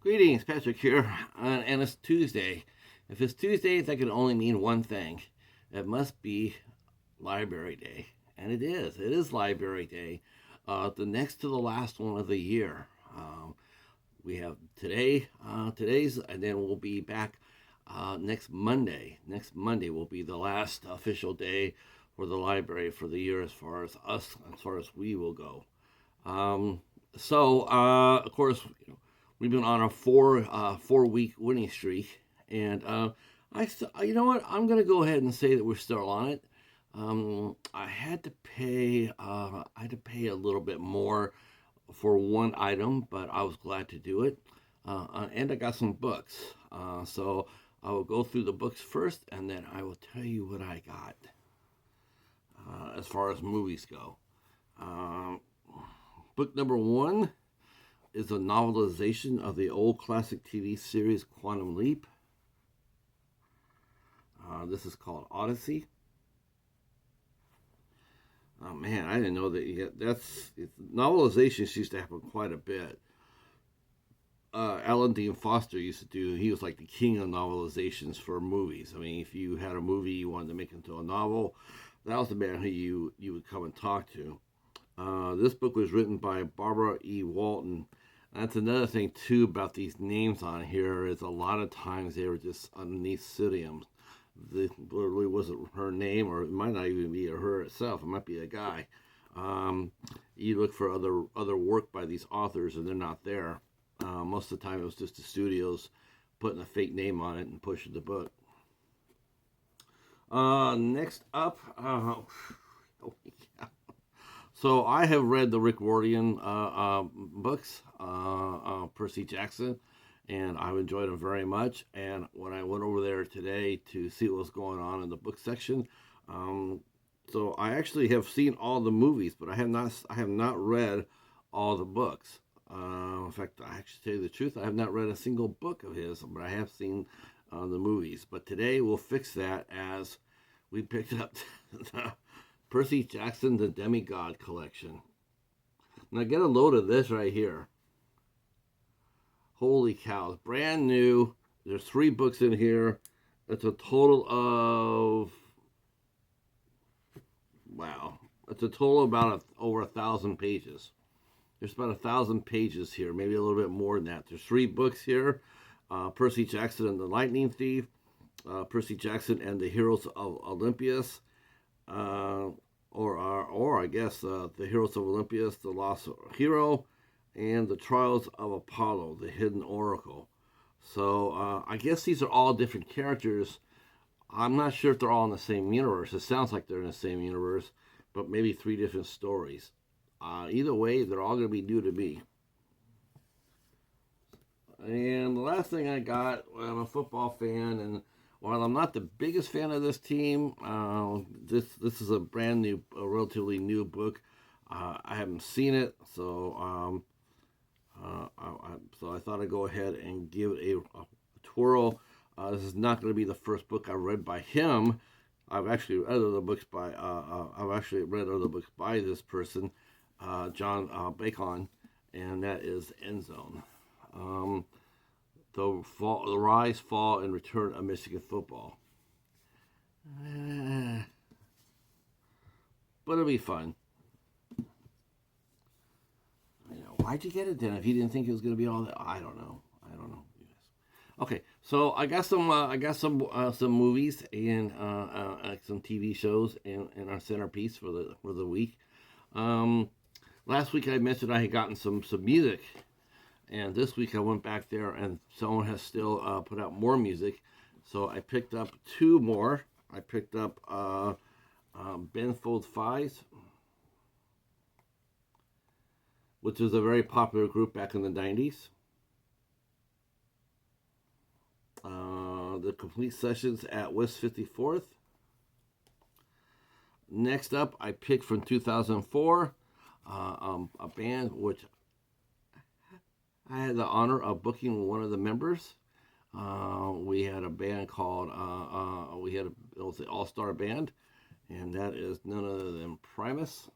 Greetings, Patrick here, and it's Tuesday. If it's Tuesday, that can only mean one thing. It must be Library Day, and it is. It is Library Day, the next to the last one of the year. We have today's, and then we'll be back next Monday. Next Monday will be the last official day for the library for the year, as far as us, as far as we will go. Of course, we've been on a 4 week winning streak, and you know what? I'm gonna go ahead and say that we're still on it. I had to pay a little bit more for one item, but I was glad to do it. And I got some books, so I will go through the books first, and then I will tell you what I got as far as movies go. Um, Book number one is a novelization of the old classic TV series Quantum Leap. This is called Odyssey. Oh man, I didn't know that. Novelizations used to happen quite a bit. Alan Dean Foster used to do. He was like the king of novelizations for movies. I mean, if you had a movie you wanted to make into a novel, that was the man who you would come and talk to. This book was written by Barbara E. Walton. That's another thing too about these names on here is a lot of times they were just underneath pseudonyms. This literally wasn't her name, or it might not even be her itself. It might be a guy. You look for other work by these authors, and they're not there. Most of the time, it was just the studios putting a fake name on it and pushing the book. Next up, so I have read the Rick Wardian books, Percy Jackson, and I've enjoyed them very much. And when I went over there today to see what was going on in the book section, so I actually have seen all the movies, but I have not read all the books. In fact, I actually tell you the truth, I have not read a single book of his, but I have seen the movies. But today we'll fix that as we picked up the Percy Jackson, the Demigod Collection. Now get a load of this right here. Holy cow, it's brand new. There's 3 books in here. It's a total of, wow, it's a total of about over 1,000 pages. There's about 1,000 pages here, maybe a little bit more than that. There's 3 books here. Percy Jackson and the Lightning Thief, Percy Jackson and the Heroes of Olympias, or I guess the Heroes of Olympias, the Lost Hero, and the Trials of Apollo, the Hidden Oracle. So I guess these are all different characters. I'm not sure if they're all in the same universe. It sounds like they're in the same universe, but maybe 3 different stories. Either way, they're all going to be new to me. And the last thing I got, I'm a football fan, and while I'm not the biggest fan of this team, this is a brand new, a relatively new book. I haven't seen it, so I thought I'd go ahead and give it a twirl. This is not going to be the first book I read by him. I've actually read other books by this person, John Bacon, and that is Endzone. The rise, fall, and return of Michigan football. But it'll be fun. Why'd you get it then if you didn't think it was going to be all that? I don't know. Okay, so I got some movies and some TV shows and our centerpiece for the week. Last week I mentioned I had gotten some music, and this week I went back there and someone has still put out more music, so I picked up 2 more. I picked up Ben Folds Fives, which was a very popular group back in the 90s. The Complete Sessions at West 54th. Next up, I picked from 2004 a band which I had the honor of booking one of the members. We had a band called, it was the All-Star Band, and that is none other than Primus.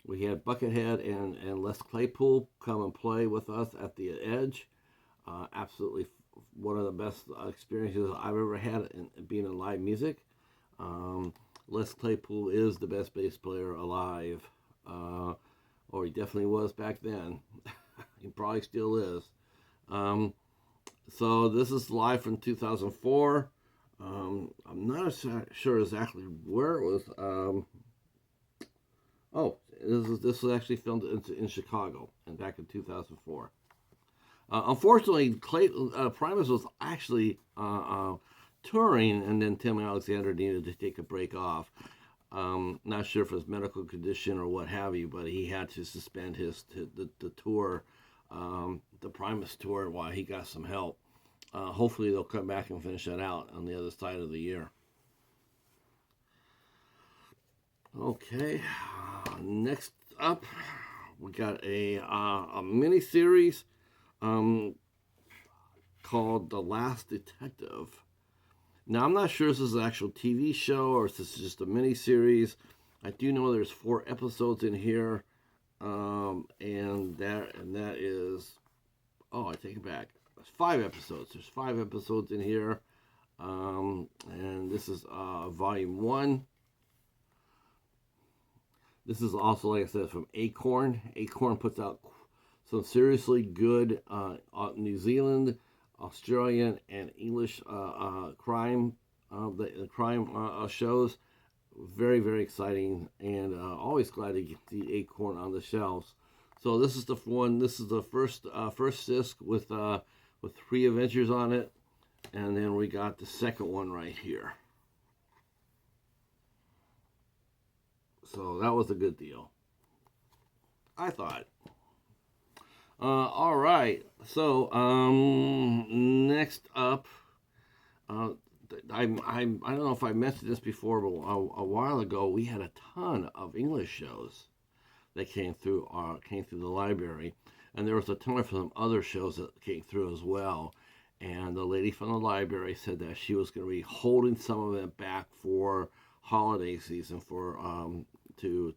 We had Buckethead and Les Claypool come and play with us at the Edge. Absolutely one of the best experiences I've ever had in being in live music. Um, Les Claypool is the best bass player alive, or he definitely was back then. He probably still is. Um, so this is live from 2004. I'm not sure exactly where it was. This was actually filmed in Chicago and back in 2004. Unfortunately, Primus was actually touring, and then Tim Alexander needed to take a break off. Not sure if it was medical condition or what have you, but he had to suspend the tour, the Primus tour, while he got some help. Hopefully, they'll come back and finish that out on the other side of the year. Okay, next up, we got a mini series called The Last Detective. Now, I'm not sure if this is an actual TV show or if this is just a mini series. I do know there's 4 episodes in here, and that is, I take it back. There's 5 episodes. There's 5 episodes in here, and this is volume 1. This is also, like I said, from Acorn. Acorn puts out some seriously good New Zealand, Australian, and English crime shows. Very, very exciting, and always glad to get the Acorn on the shelves. So this is the one. This is the first disc with 3 adventures on it, and then we got the second one right here. So that was a good deal, I thought. All right. So next up, I don't know if I mentioned this before, but a while ago we had a ton of English shows that came through the library, and there was a ton of some other shows that came through as well. And the lady from the library said that she was going to be holding some of it back for holiday season for to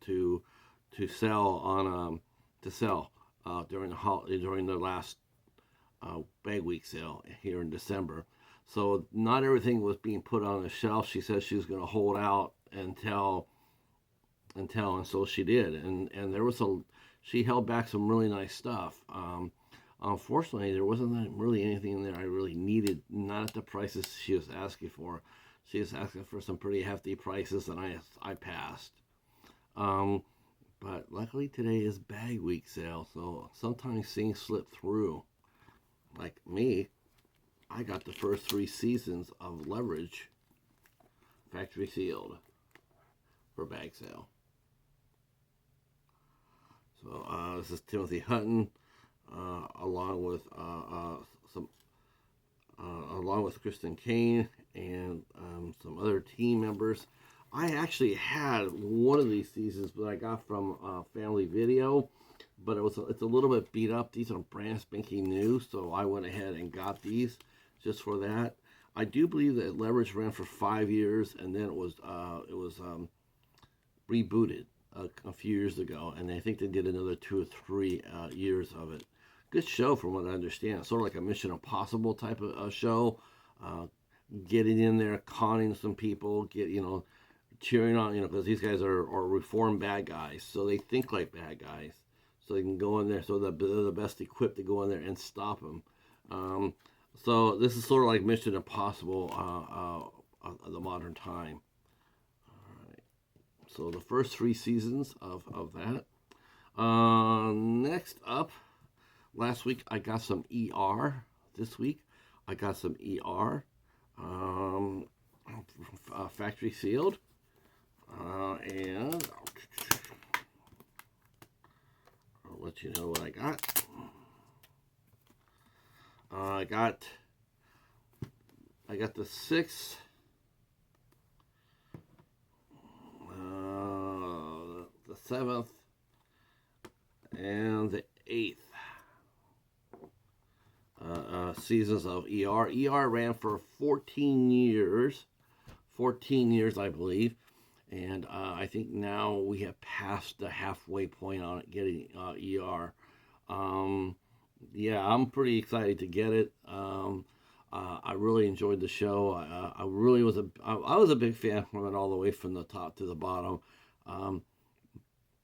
sell during the last bag week sale here in December. So not everything was being put on the shelf. She said she was going to hold out until, and so she did. And there was she held back some really nice stuff. Unfortunately, there wasn't really anything in there I really needed. Not at the prices she was asking for. She was asking for some pretty hefty prices, and I passed. But luckily today is bag week sale, so sometimes things slip through. Like me, I got the first 3 seasons of Leverage factory sealed for bag sale. So this is Timothy Hutton, along with Kristen Kane and some other team members. I actually had one of these seasons that I got from Family Video, but it's a little bit beat up. These are brand spanking new, so I went ahead and got these just for that. I do believe that Leverage ran for 5 years, and then it was rebooted a few years ago, and I think they did another 2 or 3 years of it. Good show from what I understand. Sort of like a Mission Impossible type of show. Getting in there, conning some people, cheering on, because these guys are reformed bad guys, so they think like bad guys, so they can go in there, so they're the best equipped to go in there and stop them. So this is sort of like Mission Impossible of the modern time. All right. So the first 3 seasons of that. Next up, last week I got some ER. This week I got some ER. Factory sealed. And I'll let you know what I got. I got the 6th, the 7th, and the 8th seasons of ER. ER ran for 14 years. 14 years, I believe. and I think now we have passed the halfway point on it getting ER. Um, yeah, I'm pretty excited to get it. I really enjoyed the show. I really was I was a big fan from it all the way from the top to the bottom. Um,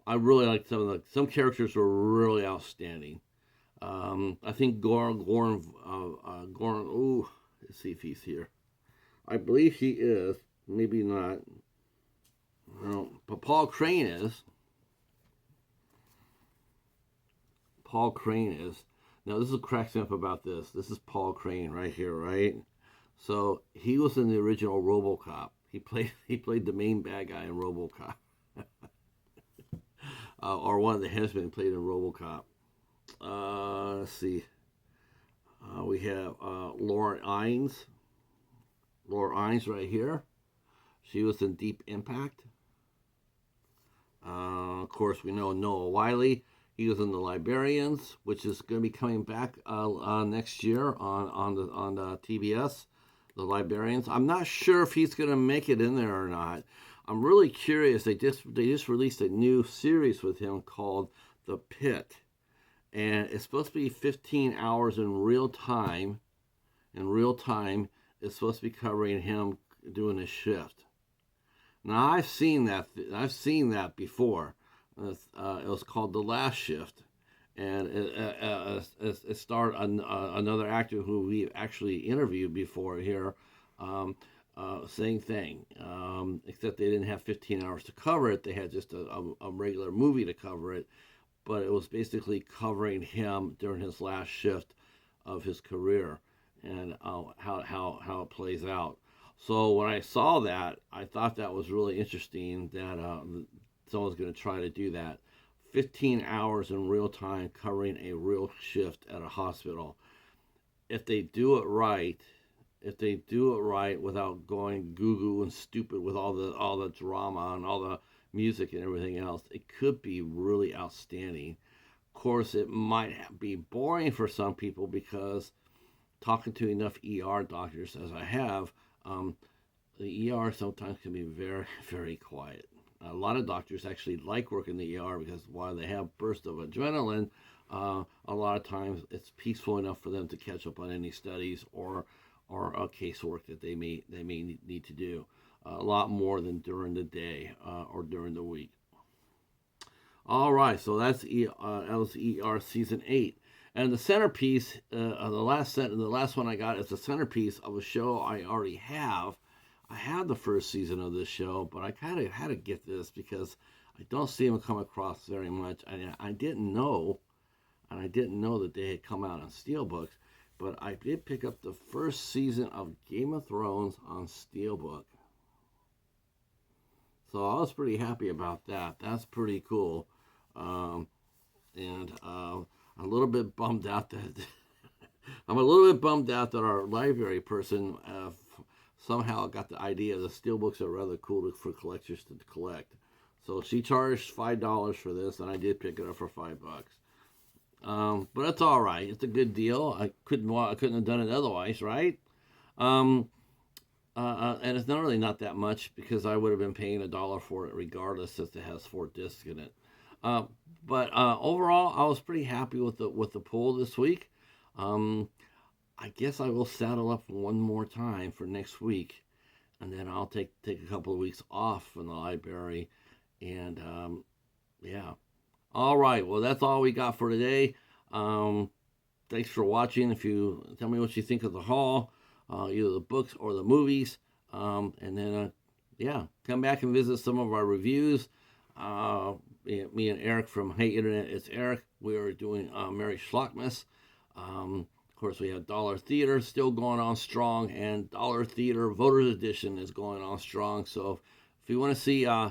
I really liked some characters were really outstanding. I think Goran. Ooh, let's see if he's here. I believe he is. Maybe not. No, but Paul Crane is. Paul Crane is. Now this is cracks me up about this. This is Paul Crane right here, right? So he was in the original RoboCop. He played the main bad guy in RoboCop, or one of the henchmen played in RoboCop. Let's see. We have Laura Innes. Laura Innes right here. She was in Deep Impact. Of course, we know Noah Wiley. He was in The Librarians, which is going to be coming back next year on TBS. The Librarians. I'm not sure if he's going to make it in there or not. I'm really curious. They just released a new series with him called The Pit, and it's supposed to be 15 hours in real time. In real time, it's supposed to be covering him doing a shift. Now I've seen that. I've seen that before. It was called The Last Shift, and it starred another actor who we actually interviewed before here. Same thing, except they didn't have 15 hours to cover it. They had just a regular movie to cover it, but it was basically covering him during his last shift of his career and how it plays out. So when I saw that, I thought that was really interesting that someone's going to try to do that. 15 hours in real time covering a real shift at a hospital. If they do it right, without going goo goo and stupid with all the drama and all the music and everything else, it could be really outstanding. Of course, it might be boring for some people because talking to enough ER doctors as I have, the ER sometimes can be very, very quiet. A lot of doctors actually like working the ER because while they have bursts of adrenaline, a lot of times it's peaceful enough for them to catch up on any studies or casework that they may need to do. A lot more than during the day or during the week. All right, so that was ER season 8. And the centerpiece, the last one I got is the centerpiece of a show I already have. I had the first season of this show, but I kind of had to get this because I don't see them come across very much. I didn't know, and I didn't know that they had come out on Steelbook, but I did pick up the first season of Game of Thrones on Steelbook. So I was pretty happy about that. That's pretty cool. And a little bit bummed out that I'm a little bit bummed out that our library person somehow got the idea that steelbooks are rather cool for collectors to collect. So she charged $5 for this, and I did pick it up for $5. But that's all right. It's a good deal. I couldn't have done it otherwise, right? Um, and it's not really not that much because I would have been paying $1 for it regardless, since it has 4 discs in it. Uh, but overall, I was pretty happy with the pull this week. Um, I guess I will saddle up one more time for next week, and then I'll take a couple of weeks off from the library, and yeah. All right. Well, that's all we got for today. Thanks for watching. If you tell me what you think of the haul, either the books or the movies, and then yeah, come back and visit some of our reviews. Me and Eric from Hey Internet, it's Eric. We are doing Mary Schlockmas. Of course, we have Dollar Theater still going on strong, and Dollar Theater Voters Edition is going on strong. So, if you want to see, if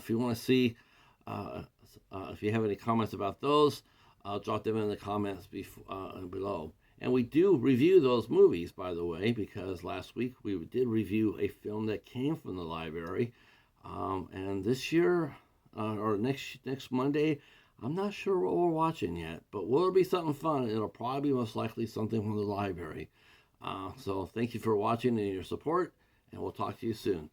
you have any comments about those, drop them in the comments below. And we do review those movies, by the way, because last week we did review a film that came from the library, and this year or next Monday, I'm not sure what we're watching yet, but will be something fun. It'll probably be most likely something from the library. So thank you for watching and your support, and we'll talk to you soon.